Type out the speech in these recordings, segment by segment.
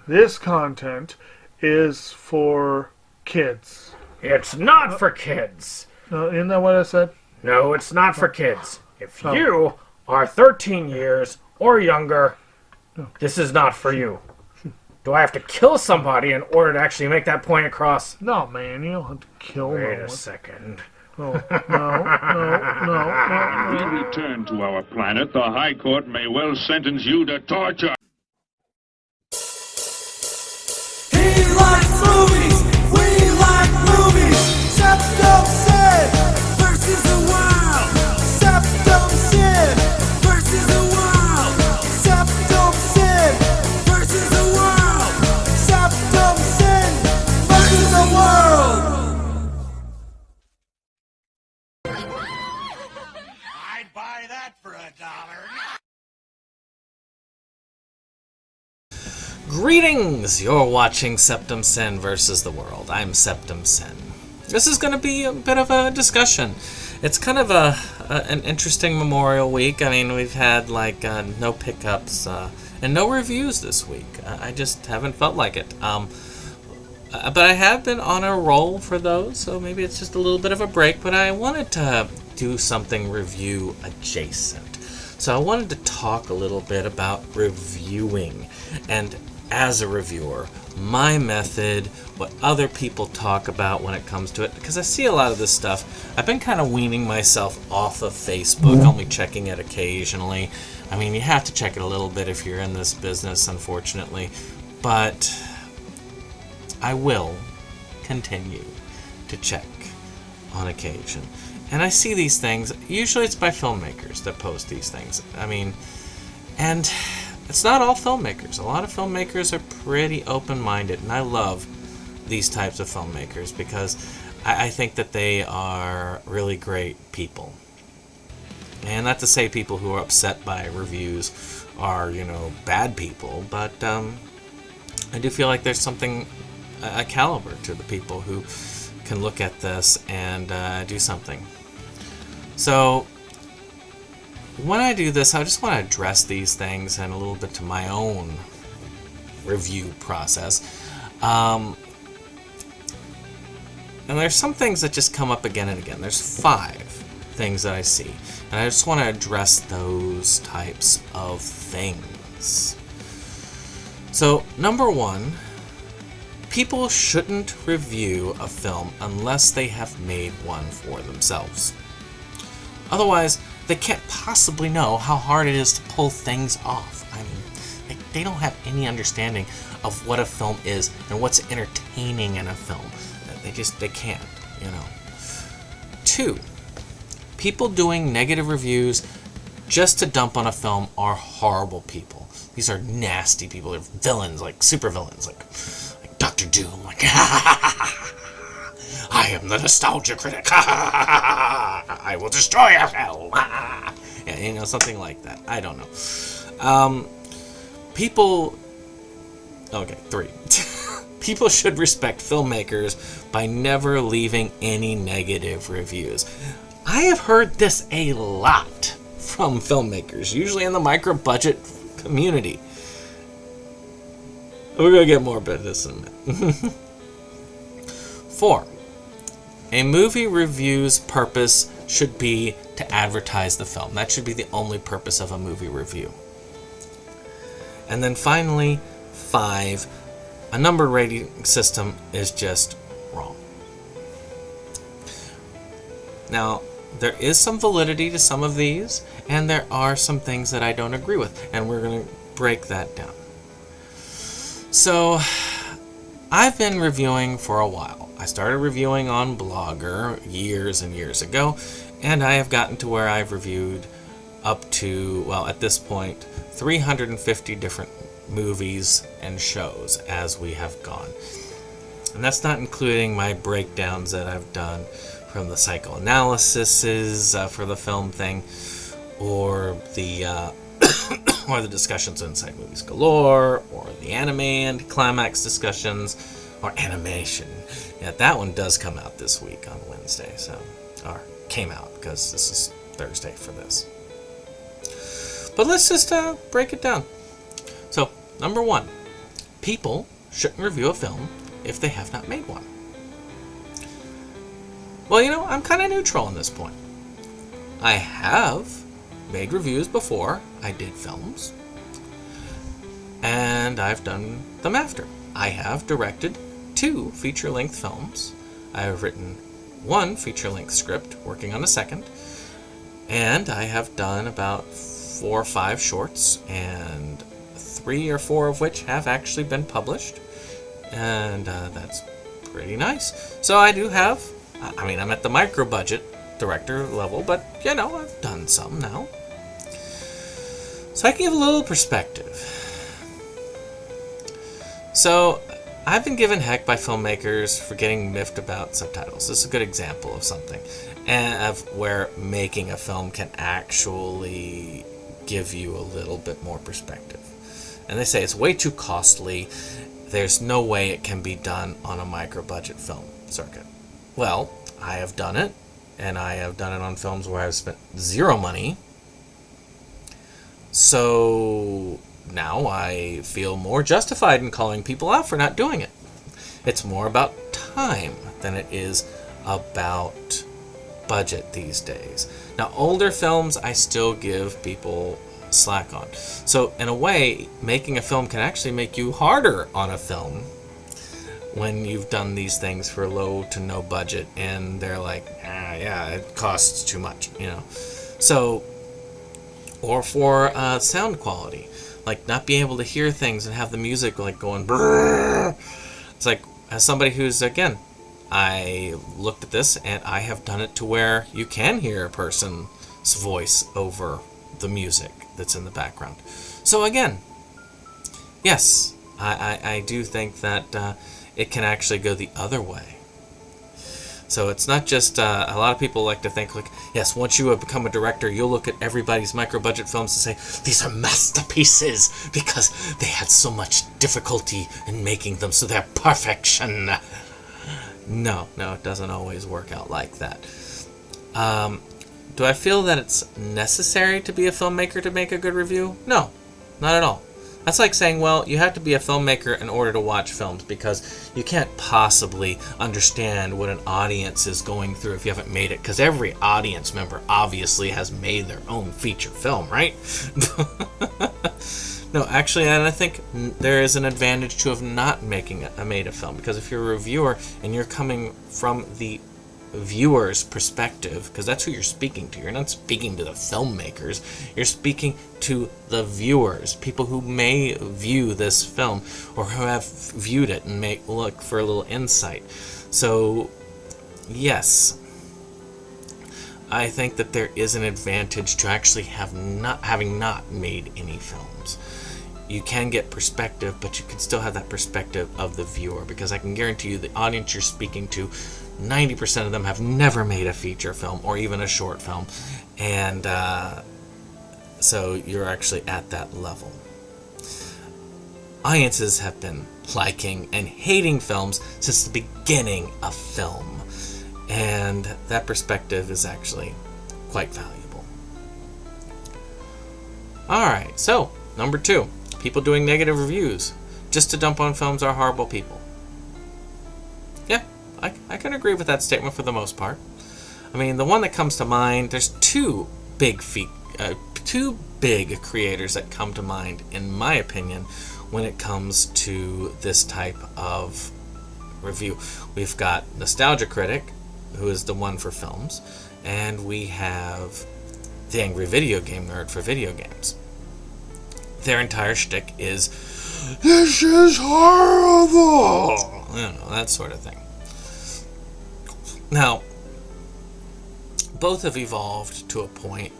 This content is for kids. It's not for kids. Isn't that what I said? No, it's not for kids. If you are 13 years or younger, this is not for you. Do I have to kill somebody in order to actually make that point across? No, man, you don't have to kill Wait no a one. second. Oh, no. We return to our planet. The High Court may well sentence you to torture. He likes movies, we like movies. SeptumSin versus the world. SeptumSin versus the world. SeptumSin versus the world. SeptumSin versus the world. I'd buy that for $1. Greetings! You're watching SeptumSin versus the world. I'm SeptumSin. This is going to be a bit of a discussion. It's kind of an interesting Memorial Week. I mean, we've had no pickups and no reviews this week. I just haven't felt like it. But I have been on a roll for those, so maybe it's just a little bit of a break. But I wanted to do something review adjacent. So I wanted to talk a little bit about reviewing and as a reviewer, my method, what other people talk about when it comes to it, because I see a lot of this stuff. I've been kind of weaning myself off of Facebook, only checking it occasionally. I mean, you have to check it a little bit if you're in this business, unfortunately, but I will continue to check on occasion. And I see these things, usually it's by filmmakers that post these things. I mean, and it's not all filmmakers. A lot of filmmakers are pretty open-minded, and I love these types of filmmakers because I think that they are really great people. And not to say people who are upset by reviews are, bad people, but I do feel like there's something, a caliber to the people who can look at this and do something. So when I do this, I just want to address these things and a little bit to my own review process. And there's some things that just come up again and again. There's 5 things that I see. And I just want to address those types of things. So, number 1, people shouldn't review a film unless they have made one for themselves. Otherwise, they can't possibly know how hard it is to pull things off. I mean, they don't have any understanding of what a film is and what's entertaining in a film. They can't, 2, people doing negative reviews just to dump on a film are horrible people. These are nasty people. They're villains, like super villains, like Dr. Doom, like I am the nostalgia critic. I will destroy your film. Yeah, something like that. I don't know. People. Okay, 3. People should respect filmmakers by never leaving any negative reviews. I have heard this a lot from filmmakers, usually in the micro-budget community. We're going to get more about this in a minute. 4. A movie review's purpose should be to advertise the film. That should be the only purpose of a movie review. And then finally, 5. A number rating system is just wrong. Now, there is some validity to some of these, and there are some things that I don't agree with, and we're going to break that down. So, I've been reviewing for a while. I started reviewing on Blogger years and years ago, and I have gotten to where I've reviewed up to, well, at this point, 350 different movies and shows as we have gone. And that's not including my breakdowns that I've done from the psychoanalysis for the film thing, or the or the discussions inside Movies Galore, or the anime and climax discussions, or animation. Yeah, that one does come out this week on Wednesday, or came out because this is Thursday for this. But let's just break it down. So, number 1, people shouldn't review a film if they have not made one. Well, I'm kind of neutral on this point. I have made reviews before I did films, and I've done them after. I have directed 2 feature-length films. I have written 1 feature-length script, working on a second, and I have done about 4 or 5 shorts, and 3 or 4 of which have actually been published, and that's pretty nice. So I do have, I'm at the micro-budget director level, but, I've done some now. So I can give a little perspective. So I've been given heck by filmmakers for getting miffed about subtitles. This is a good example of something, and of where making a film can actually give you a little bit more perspective. And they say it's way too costly. There's no way it can be done on a micro-budget film circuit. Well, I have done it, and I have done it on films where I've spent 0 money. So now I feel more justified in calling people out for not doing it. It's more about time than it is about budget these days. Now, older films I still give people slack on. So in a way, making a film can actually make you harder on a film when you've done these things for low to no budget and they're like, yeah, it costs too much, So, or for sound quality, like not being able to hear things and have the music like going brrr. It's like, as somebody who's, again, I looked at this and I have done it to where you can hear a person's voice over the music that's in the background. So again, yes, I do think that it can actually go the other way. So it's not just, a lot of people like to think, like, yes, once you have become a director, you'll look at everybody's micro-budget films and say, these are masterpieces because they had so much difficulty in making them, so they're perfection. No, it doesn't always work out like that. Do I feel that it's necessary to be a filmmaker to make a good review? No, not at all. That's like saying, well, you have to be a filmmaker in order to watch films because you can't possibly understand what an audience is going through if you haven't made it, because every audience member obviously has made their own feature film, right? No, actually, and I think there is an advantage to of not made a film, because if you're a reviewer and you're coming from the viewer's perspective, because that's who you're speaking to. You're not speaking to the filmmakers. You're speaking to the viewers, people who may view this film or who have viewed it and may look for a little insight. So, yes, I think that there is an advantage to actually having not made any films. You can get perspective, but you can still have that perspective of the viewer, because I can guarantee you the audience you're speaking to, 90% of them have never made a feature film or even a short film, and so you're actually at that level. Audiences have been liking and hating films since the beginning of film, and that perspective is actually quite valuable. Alright, so number 2, people doing negative reviews just to dump on films are horrible people. Yeah, I can agree with that statement for the most part. I mean, the one that comes to mind, there's two big creators that come to mind, in my opinion, when it comes to this type of review. We've got Nostalgia Critic, who is the one for films, and we have the Angry Video Game Nerd for video games. Their entire shtick is, this is horrible! That sort of thing. Now, both have evolved to a point,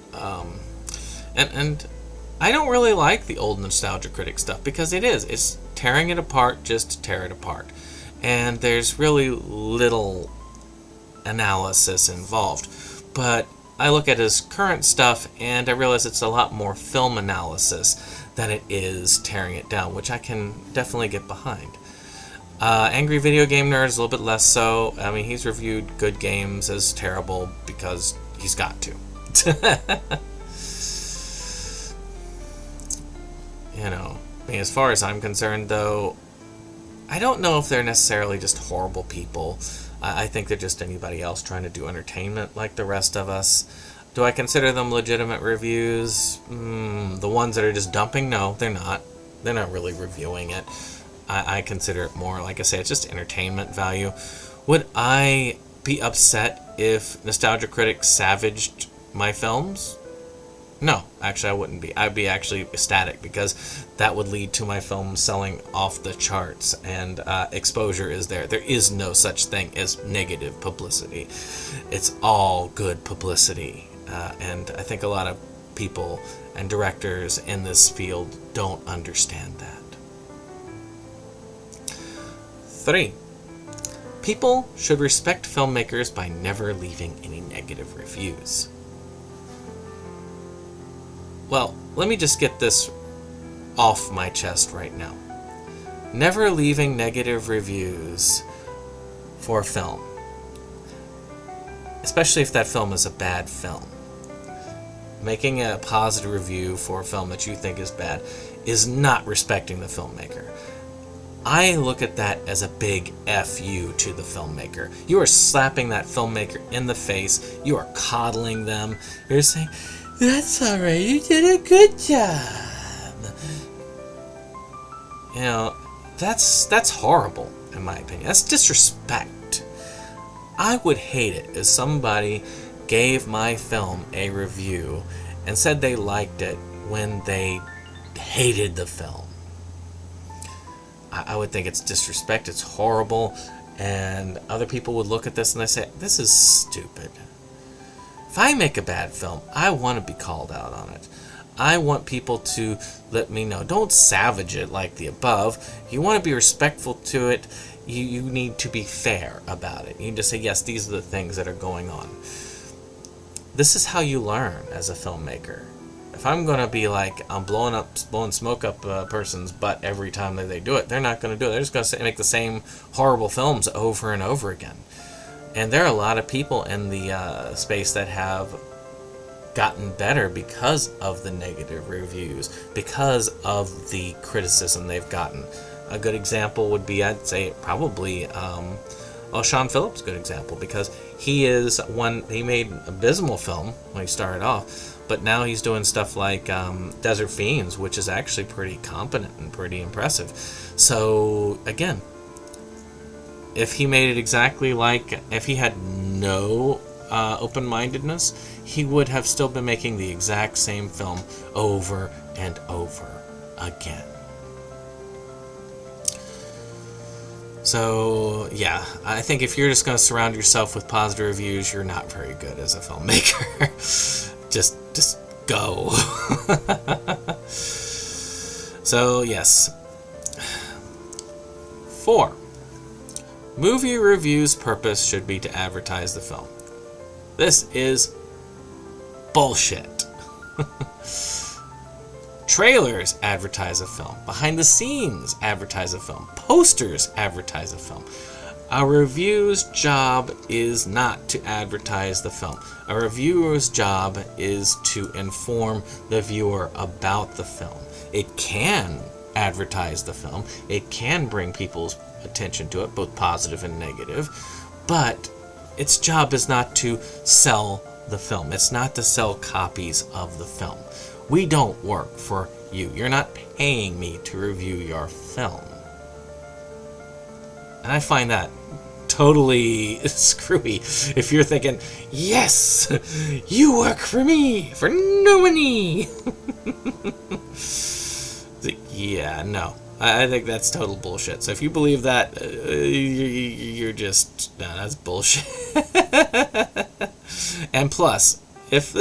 and I don't really like the old Nostalgia Critic stuff, because it's tearing it apart just to tear it apart. And there's really little analysis involved. But I look at his current stuff and I realize it's a lot more film analysis than it is tearing it down, which I can definitely get behind. Angry Video Game Nerd is a little bit less so. I mean, he's reviewed good games as terrible because he's got to. I mean, as far as I'm concerned, though, I don't know if they're necessarily just horrible people. I think they're just anybody else trying to do entertainment like the rest of us. Do I consider them legitimate reviews? The ones that are just dumping? No, they're not. They're not really reviewing it. I consider it more, like I say, it's just entertainment value. Would I be upset if Nostalgia Critic savaged my films? No, actually I wouldn't be. I'd be actually ecstatic, because that would lead to my film selling off the charts, and exposure is there. There is no such thing as negative publicity. It's all good publicity. And I think a lot of people and directors in this field don't understand that. 3. People should respect filmmakers by never leaving any negative reviews. Well, let me just get this off my chest right now. Never leaving negative reviews for film, especially if that film is a bad film. Making a positive review for a film that you think is bad is not respecting the filmmaker. I look at that as a big F you to the filmmaker. You are slapping that filmmaker in the face. You are coddling them. You're saying, "That's all right, you did a good job." You know, that's horrible, in my opinion. That's disrespect. I would hate it if somebody gave my film a review and said they liked it when they hated the film. I would think it's disrespect, it's horrible, and other people would look at this and they say, "This is stupid." If I make a bad film, I want to be called out on it. I want people to let me know. Don't savage it like the above. You want to be respectful to it. You need to be fair about it. You need to say, yes, these are the things that are going on. This is how you learn as a filmmaker. If I'm going to be like, I'm blowing smoke up a person's butt every time that they do it, they're not going to do it. They're just going to make the same horrible films over and over again. And there are a lot of people in the space that have gotten better because of the negative reviews, because of the criticism they've gotten. A good example would be, I'd say, probably, Sean Phillips, a good example, because he made an abysmal film when he started off, but now he's doing stuff like Desert Fiends, which is actually pretty competent and pretty impressive. So, again, if he made it exactly like, if he had no open-mindedness, he would have still been making the exact same film over and over again. So, yeah, I think if you're just going to surround yourself with positive reviews, you're not very good as a filmmaker. just go. So, yes. 4. Movie reviews' purpose should be to advertise the film. This is bullshit. Trailers advertise a film. Behind the scenes advertise a film. Posters advertise a film. A review's job is not to advertise the film. A reviewer's job is to inform the viewer about the film. It can advertise the film. It can bring people's attention to it, both positive and negative. But its job is not to sell the film. It's not to sell copies of the film. We don't work for you. You're not paying me to review your film. And I find that totally screwy if you're thinking, yes, you work for me for no money. Yeah, no. I think that's total bullshit. So if you believe that, you're just, no, that's bullshit. And plus, if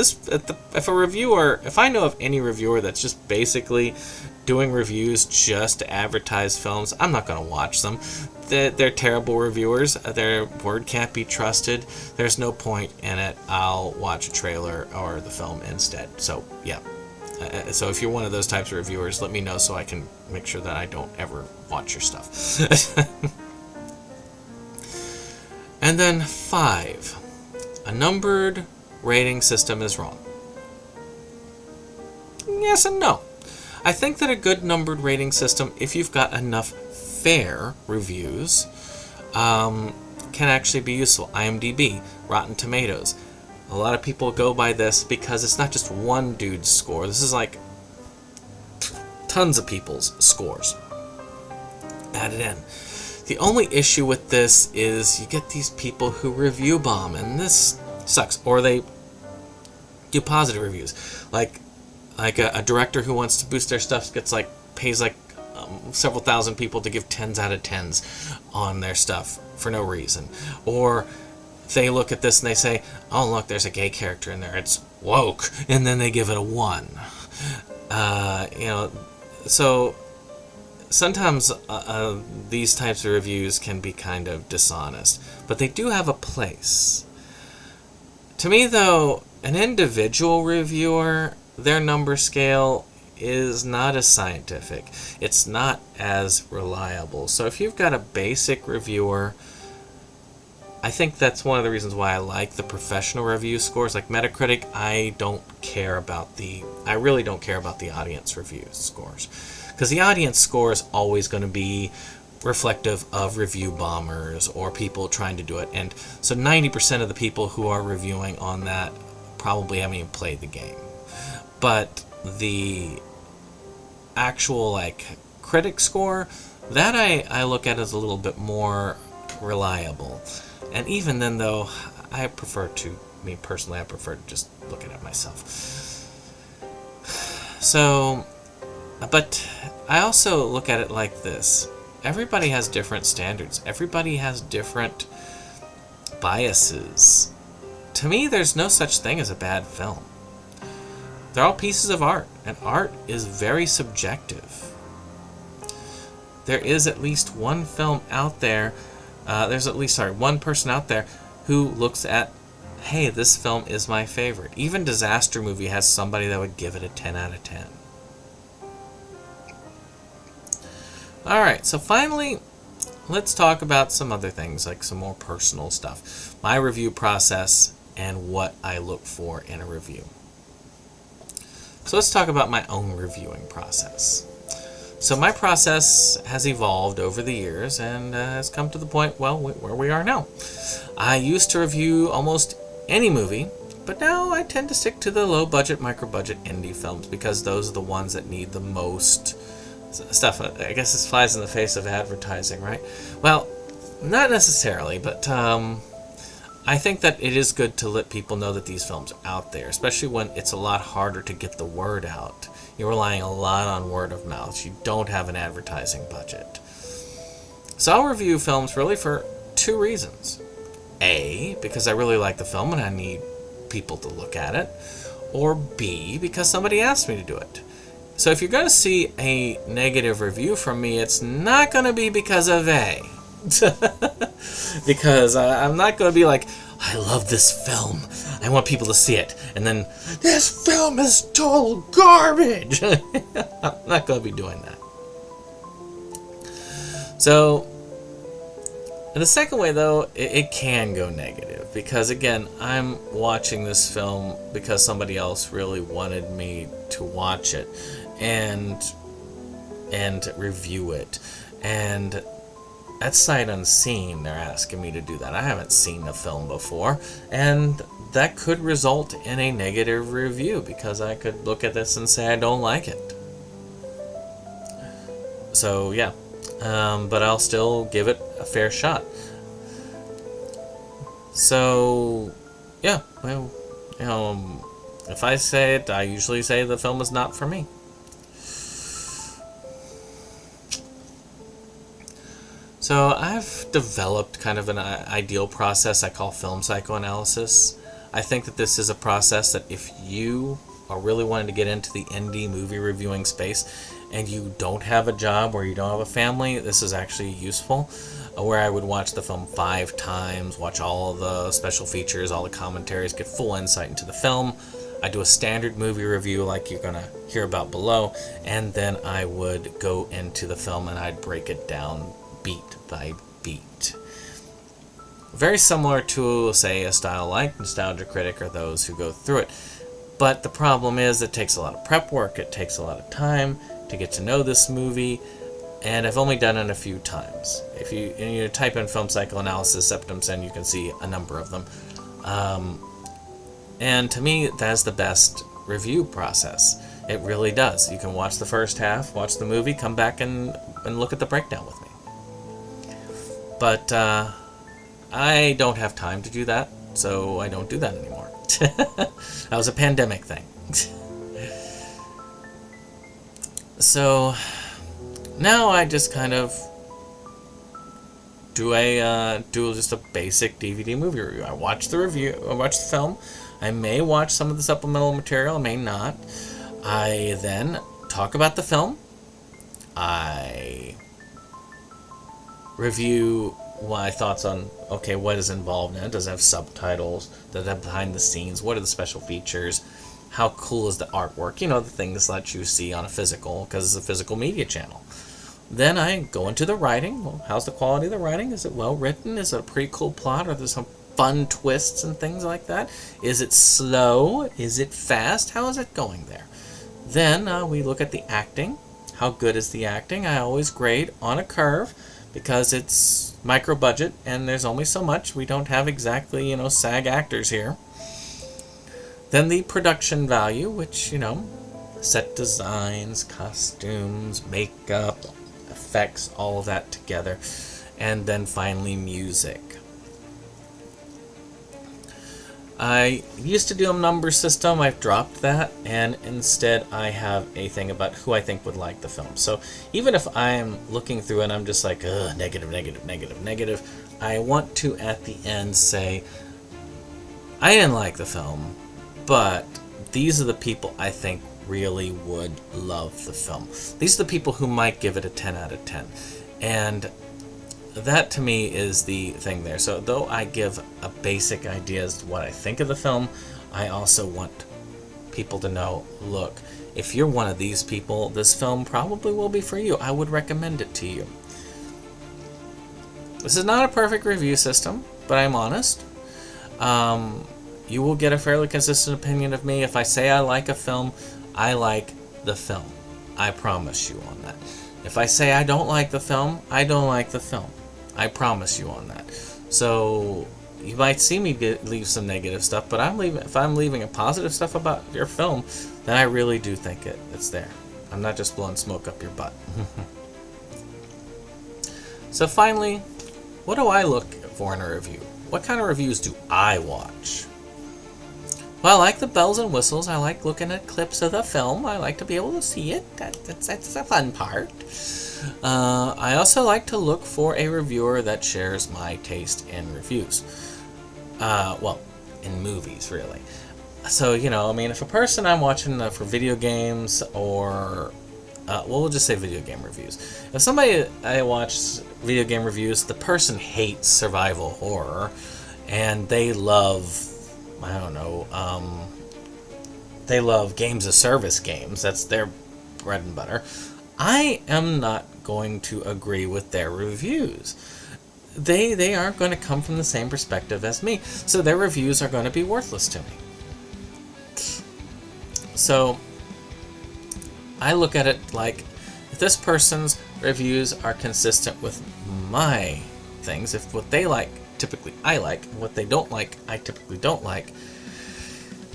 I know of any reviewer that's just basically doing reviews just to advertise films, I'm not going to watch them. They're terrible reviewers. Their word can't be trusted. There's no point in it. I'll watch a trailer or the film instead. So, yeah. So if you're one of those types of reviewers, let me know so I can make sure that I don't ever watch your stuff. And then 5. A numbered rating system is wrong. Yes and no. I think that a good numbered rating system, if you've got enough fair reviews can actually be useful. IMDb, Rotten Tomatoes. A lot of people go by this because it's not just one dude's score. This is like tons of people's scores added in. The only issue with this is you get these people who review bomb, and this sucks. Or they do positive reviews, like a director who wants to boost their stuff pays several thousand people to give 10s out of 10s on their stuff for no reason. Or they look at this and they say, oh look, there's a gay character in there, it's woke, and then they give it a 1. So sometimes these types of reviews can be kind of dishonest, but they do have a place. To me, though, an individual reviewer, their number scale is not as scientific. It's not as reliable. So if you've got a basic reviewer, I think that's one of the reasons why I like the professional review scores. Like Metacritic, I really don't care about the audience review scores. Because the audience score is always going to be reflective of review bombers or people trying to do it. And so 90% of the people who are reviewing on that probably haven't even played the game. But the actual critic score, that I look at as a little bit more reliable. And even then, though, I prefer to just look at it myself. So, but I also look at it like this. Everybody has different standards. Everybody has different biases. To me, there's no such thing as a bad film. They're all pieces of art, and art is very subjective. There is at least one film out there, one person out there who looks at, hey, this film is my favorite. Even Disaster Movie has somebody that would give it a 10 out of 10. Alright, so finally, let's talk about some other things, like some more personal stuff. My review process and what I look for in a review. So let's talk about my own reviewing process. So my process has evolved over the years and has come to the point, where we are now. I used to review almost any movie, but now I tend to stick to the low-budget, micro-budget indie films because those are the ones that need the most stuff. I guess this flies in the face of advertising, right? Well, not necessarily, but I think that it is good to let people know that these films are out there, especially when it's a lot harder to get the word out. You're relying a lot on word of mouth. You don't have an advertising budget. So I'll review films really for 2 reasons. A, because I really like the film and I need people to look at it. Or B, because somebody asked me to do it. So if you're going to see a negative review from me, it's not going to be because of A. Because I'm not going to be like, I love this film, I want people to see it, and then, this film is total garbage. I'm not going to be doing that. So, the second way, though, it can go negative, because again, I'm watching this film because somebody else really wanted me to watch it and review it, and that's sight unseen. They're asking me to do that. I haven't seen the film before, and that could result in a negative review because I could look at this and say I don't like it. So yeah, but I'll still give it a fair shot. So yeah, well, if I say it, I usually say the film is not for me. So I've developed kind of an ideal process I call film psychoanalysis. I think that this is a process that if you are really wanting to get into the indie movie reviewing space and you don't have a job or you don't have a family, this is actually useful. Where I would watch the film 5 times, watch all the special features, all the commentaries, get full insight into the film. I do a standard movie review like you're going to hear about below, and then I would go into the film and I'd break it down beat by beat. Very similar to, say, a style like Nostalgia Critic or those who go through it. But the problem is it takes a lot of prep work, it takes a lot of time to get to know this movie. and I've only done it a few times. If you type in film cycle analysis SeptumSin, you can see a number of them. And to me, that's the best review process. It really does. You can watch the first half, watch the movie, come back and look at the breakdown with me. But I don't have time to do that, so I don't do that anymore. That was a pandemic thing. So now I just kind of do just a basic DVD movie review. I watch the film. I may watch some of the supplemental material, I may not. I then talk about the film. I review my thoughts on, okay, what is involved in it? Does it have subtitles? Does it have behind the scenes? What are the special features? How cool is the artwork? The things that you see on a physical, because it's a physical media channel. Then I go into the writing. Well, how's the quality of the writing? Is it well written? Is it a pretty cool plot? Are there some fun twists and things like that? Is it slow? Is it fast? How is it going there? Then we look at the acting. How good is the acting? I always grade on a curve because it's micro-budget and there's only so much. We don't have exactly, SAG actors here. Then the production value, which, set designs, costumes, makeup, effects, all of that together. And then finally music. I used to do a number system. I've dropped that, and instead I have a thing about who I think would like the film. So even if I'm looking through and I'm just like, negative, negative, negative, negative, I want to at the end say, I didn't like the film, but these are the people I think really would love the film. These are the people who might give it a 10 out of 10. And that to me is the thing there. So though I give a basic idea as to what I think of the film, I also want people to know, look, if you're one of these people, this film probably will be for you. I would recommend it to you. This is not a perfect review system, but I'm honest. You will get a fairly consistent opinion of me. If I say I like a film, I like the film. I promise you on that. If I say I don't like the film, I don't like the film. I promise you on that. So you might see me leave some negative stuff, but if I'm leaving a positive stuff about your film, then I really do think it's there. I'm not just blowing smoke up your butt. So finally, what do I look for in a review? What kind of reviews do I watch? Well, I like the bells and whistles. I like looking at clips of the film. I like to be able to see it. That's a fun part. I also like to look for a reviewer that shares my taste in reviews. In movies, really. So, if a person I'm watching for video games or... we'll just say video game reviews. If somebody I watch video game reviews, the person hates survival horror, and they love... they love games of service games. That's their bread and butter. I am not going to agree with their reviews. They aren't going to come from the same perspective as me, so their reviews are going to be worthless to me. So I look at it like, if this person's reviews are consistent with my things, if what they like, typically I like, and what they don't like, I typically don't like,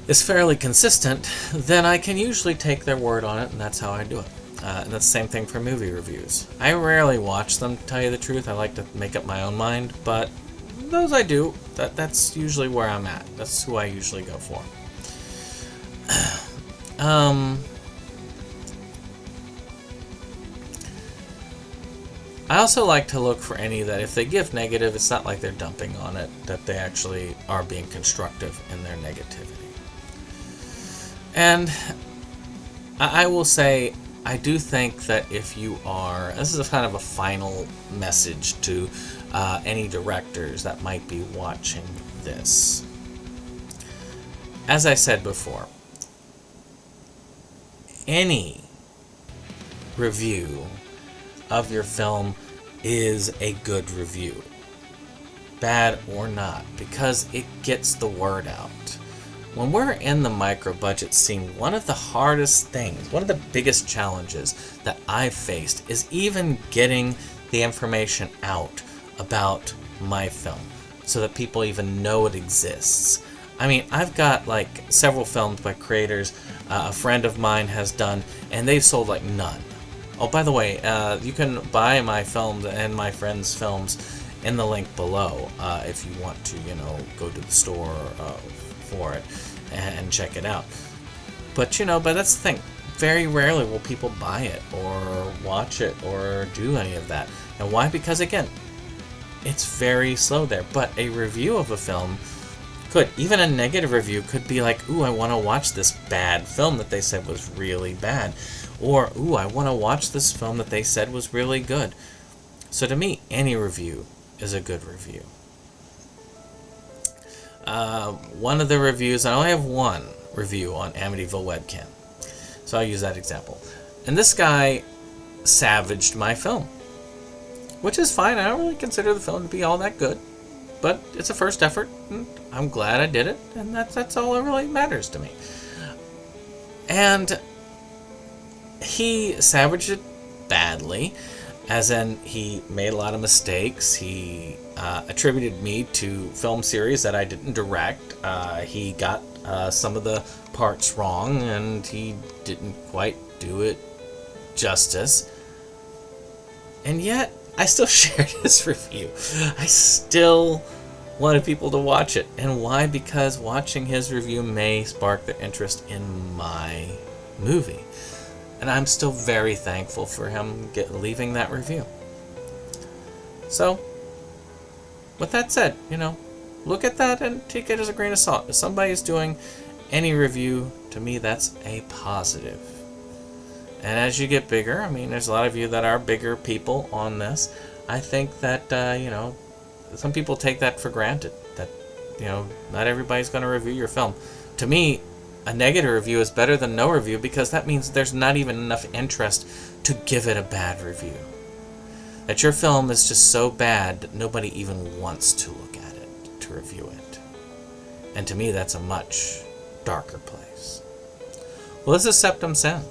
is fairly consistent, then I can usually take their word on it, and that's how I do it. And that's the same thing for movie reviews. I rarely watch them, to tell you the truth. I like to make up my own mind, but those I do. That's usually where I'm at. That's who I usually go for. I also like to look for any that if they give negative, it's not like they're dumping on it, that they actually are being constructive in their negativity. And I will say, I do think that if you are... This is a kind of a final message to any directors that might be watching this. As I said before, any review of your film is a good review, bad or not, because it gets the word out. when we're in the micro-budget scene, one of the hardest things, one of the biggest challenges that I've faced is even getting the information out about my film so that people even know it exists. I mean, I've got like several films by creators a friend of mine has done, and they've sold like none. Oh, by the way, you can buy my films and my friends' films in the link below if you want to, go to the store for it and check it out. But but that's the thing. Very rarely will people buy it or watch it or do any of that. And why? Because again, it's very slow there. But a review of a film could, even a negative review could be like, ooh, I want to watch this bad film that they said was really bad. Or, ooh, I want to watch this film that they said was really good. So to me, any review is a good review. One of the reviews, I only have one review on Amityville Webcam, so I'll use that example. And this guy savaged my film, which is fine. I don't really consider the film to be all that good, but it's a first effort, and I'm glad I did it, and that's all that really matters to me. And he savaged it badly, as in he made a lot of mistakes. He attributed me to film series that I didn't direct. He got some of the parts wrong, and he didn't quite do it justice. And yet, I still shared his review. I still wanted people to watch it. And why? Because watching his review may spark their interest in my movie. And I'm still very thankful for him leaving that review. So, with that said, look at that and take it as a grain of salt. If somebody is doing any review, to me, that's a positive. And as you get bigger, there's a lot of you that are bigger people on this. I think that, some people take that for granted. That, not everybody's going to review your film. To me, a negative review is better than no review, because that means there's not even enough interest to give it a bad review. That your film is just so bad that nobody even wants to look at it, to review it. And to me, that's a much darker place. Well, this is SeptumSin.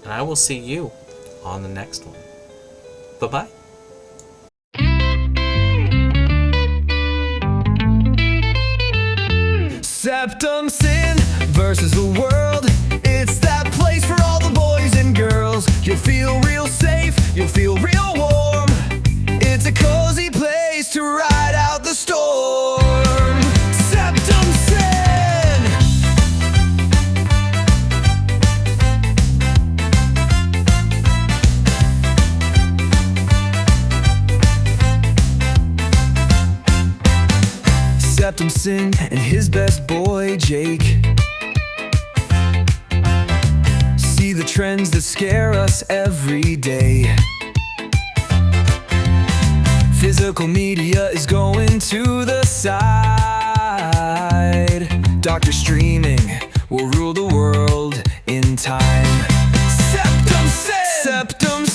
And I will see you on the next one. Bye-bye. SeptumSin versus the world. It's that place for all the boys and girls. You'll feel real safe, you'll feel real warm. It's a cozy place to ride out the storm. SeptumSin. SeptumSin and his best boy Jake see the trends that scare us every day. Physical media is going to the side. Doctor streaming will rule the world in time. SeptumSin! SeptumSin!